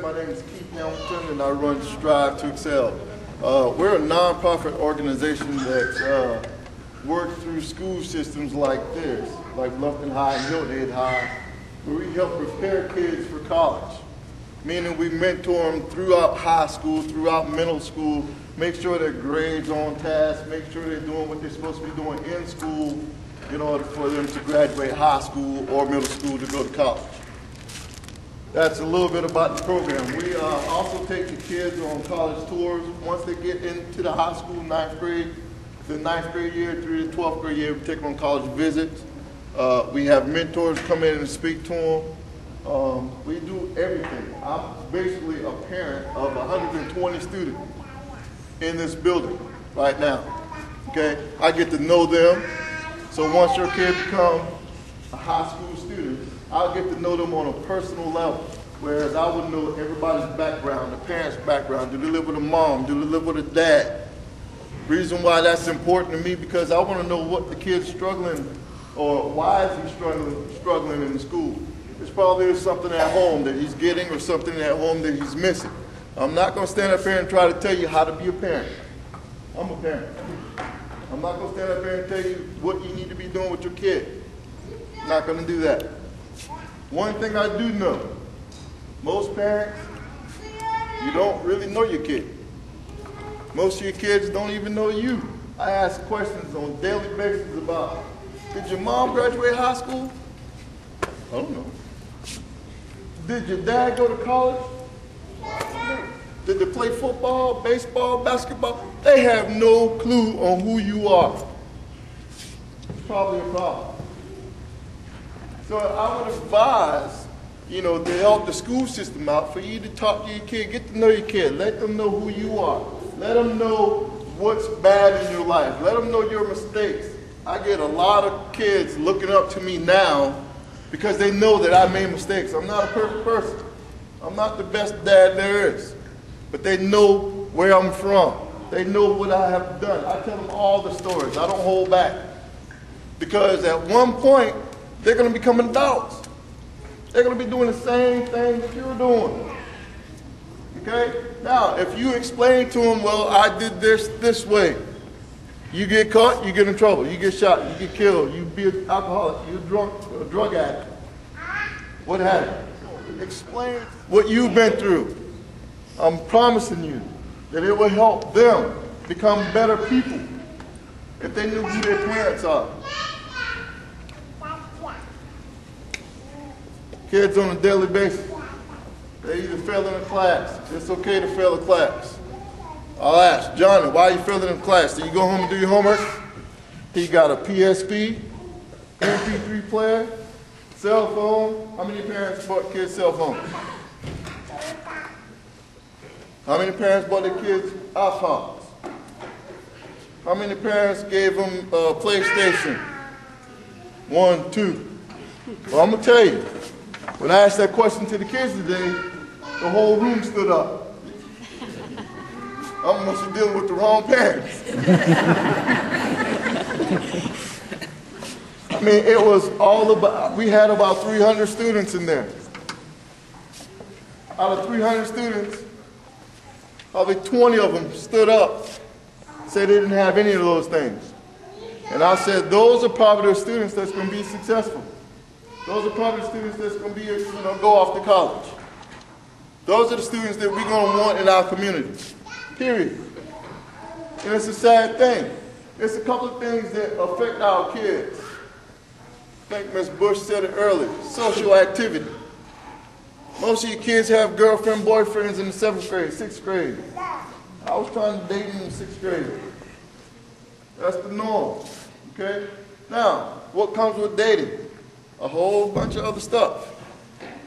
My name is Keith Hamilton, and I run Strive to Excel. We're a nonprofit organization that works through school systems like this, like Bluffton High and Hilton High, where we help prepare kids for college. Meaning we mentor them throughout high school, throughout middle school, make sure their grades are on task, make sure they're doing what they're supposed to be doing in school in order for them to graduate high school or middle school to go to college. That's a little bit about the program. We also take the kids on college tours. Once they get into the high school, the ninth grade year through the 12th grade year, we take them on college visits. We have mentors come in and speak to them. We do everything. I'm basically a parent of 120 students in this building right now. Okay, I get to know them. So once your kid becomes a high school student, I'll get to know them on a personal level. Whereas I would know everybody's background, the parents' background. Do they live with a mom? Do they live with a dad? Reason why that's important to me, because I want to know what the kid's struggling, or why is he struggling in the school. It's probably something at home that he's getting, or something at home that he's missing. I'm not going to stand up here and try to tell you how to be a parent. I'm a parent. I'm not going to stand up here and tell you what you need to be doing with your kid. I'm not going to do that. One thing I do know, most parents, you don't really know your kid. Most of your kids don't even know you. I ask questions on a daily basis about, did your mom graduate high school? I don't know. Did your dad go to college? Did they play football, baseball, basketball? They have no clue on who you are. It's probably a problem. So I would advise, to help the school system out, for you to talk to your kid, get to know your kid, let them know who you are. Let them know what's bad in your life. Let them know your mistakes. I get a lot of kids looking up to me now because they know that I made mistakes. I'm not a perfect person. I'm not the best dad there is. But they know where I'm from. They know what I have done. I tell them all the stories. I don't hold back. Because at one point, they're going to become adults. They're going to be doing the same thing that you're doing. Okay? Now, if you explain to them, well, I did this way. You get caught, you get in trouble. You get shot, you get killed. You be an alcoholic, you're a drug addict. What happened? Explain what you've been through. I'm promising you that it will help them become better people if they knew who their parents are. Kids on a daily basis, they either fail in a class. It's okay to fail a class. I'll ask, Johnny, why are you failing in class? Did you go home and do your homework? He got a PSP, MP3 player, cell phone. How many parents bought kids cell phones? How many parents bought their kids iPods? How many parents gave them a PlayStation? 1, 2. Well, I'm going to tell you, when I asked that question to the kids today, the whole room stood up. I must have dealing with the wrong parents. I mean, it was all about, we had about 300 students in there. Out of 300 students, probably 20 of them stood up, said they didn't have any of those things. And I said, those are probably the students that's going to be successful. Those are probably the students that's going to be, go off to college. Those are the students that we're going to want in our community, period. And it's a sad thing. It's a couple of things that affect our kids. I think Ms. Bush said it earlier, social activity. Most of your kids have girlfriend, boyfriends in the 7th grade, 6th grade. I was trying to date in the 6th grade. That's the norm, okay? Now, what comes with dating? A whole bunch of other stuff.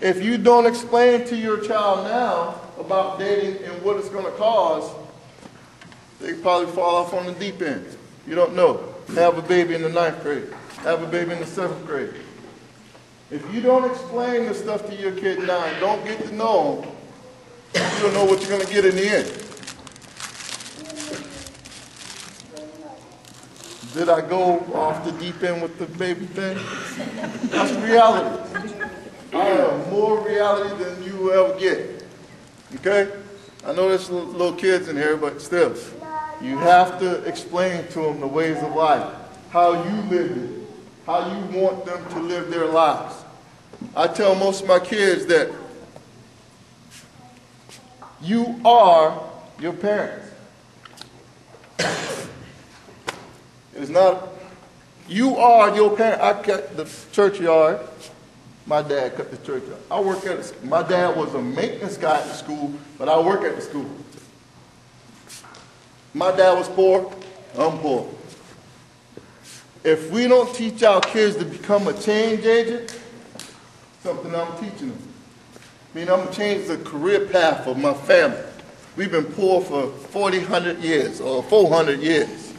If you don't explain to your child now about dating and what it's going to cause, they probably fall off on the deep end. You don't know. Have a baby in the 9th grade. Have a baby in the 7th grade. If you don't explain this stuff to your kid now and don't get to know them, you don't know what you're going to get in the end. Did I go off the deep end with the baby thing? That's reality. I am more reality than you will ever get. Okay? I know there's little kids in here, but still, you have to explain to them the ways of life, how you lived it, how you want them to live their lives. I tell most of my kids that you are your parents. It's not, you are your parent. I cut the churchyard. My dad cut the churchyard. I work at a, my dad was a maintenance guy at the school, but I work at the school. My dad was poor, I'm poor. If we don't teach our kids to become a change agent, something I'm teaching them. I mean, I'm going to change the career path of my family. We've been poor for 400 years or 400 years.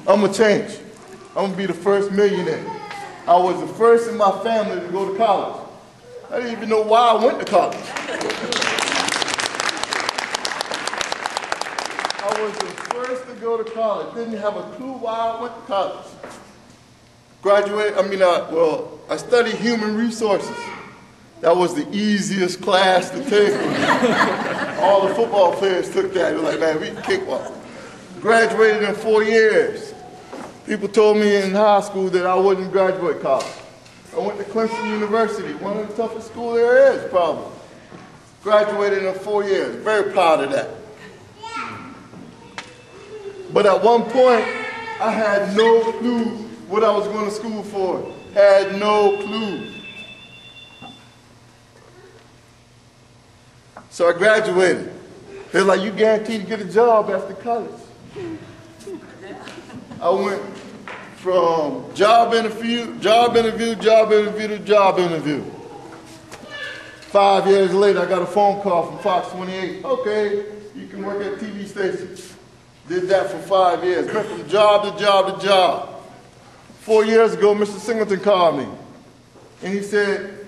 I'm going to change. I'm going to be the first millionaire. I was the first in my family to go to college. I didn't even know why I went to college. I was the first to go to college. Didn't have a clue why I went to college. Graduated, I studied human resources. That was the easiest class to take. All the football players took that. They were like, man, we can kickball. Graduated in 4 years. People told me in high school that I wouldn't graduate college. I went to Clemson University, one of the toughest schools there is, probably. Graduated in 4 years. Very proud of that. But at one point, I had no clue what I was going to school for. Had no clue. So I graduated. They're like, you guaranteed to get a job after college. I went from job interview to job interview. 5 years later, I got a phone call from Fox 28. Okay, you can work at TV stations. Did that for 5 years. Went from job to job to job. 4 years ago, Mr. Singleton called me. And he said,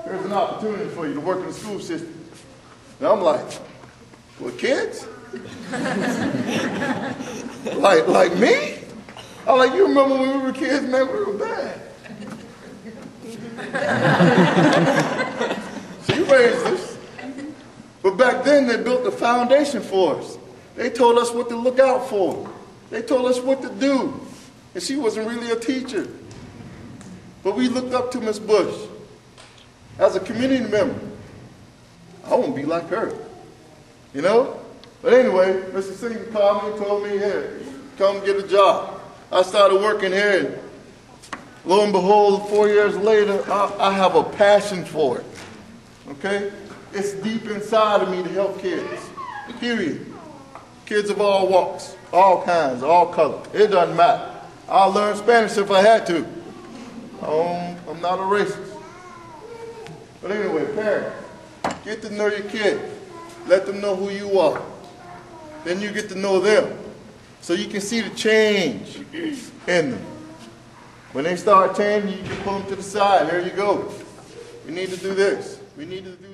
there's an opportunity for you to work in the school system. And I'm like, with kids? like me? I'm like, you remember when we were kids, man, we were bad. So you raised us. But back then, they built the foundation for us. They told us what to look out for. They told us what to do. And she wasn't really a teacher. But we looked up to Miss Bush. As a community member, I want to be like her. You know? But anyway, Mr. Singleton called me and told me, here, come get a job. I started working here, and lo and behold, 4 years later, I have a passion for it. Okay? It's deep inside of me to help kids. Period. Kids of all walks, all kinds, all colors. It doesn't matter. I'll learn Spanish if I had to. I'm not a racist. But anyway, parents, get to know your kid. Let them know who you are. Then you get to know them. So you can see the change in them. When they start changing, you can pull them to the side. Here you go. We need to do this. We need to do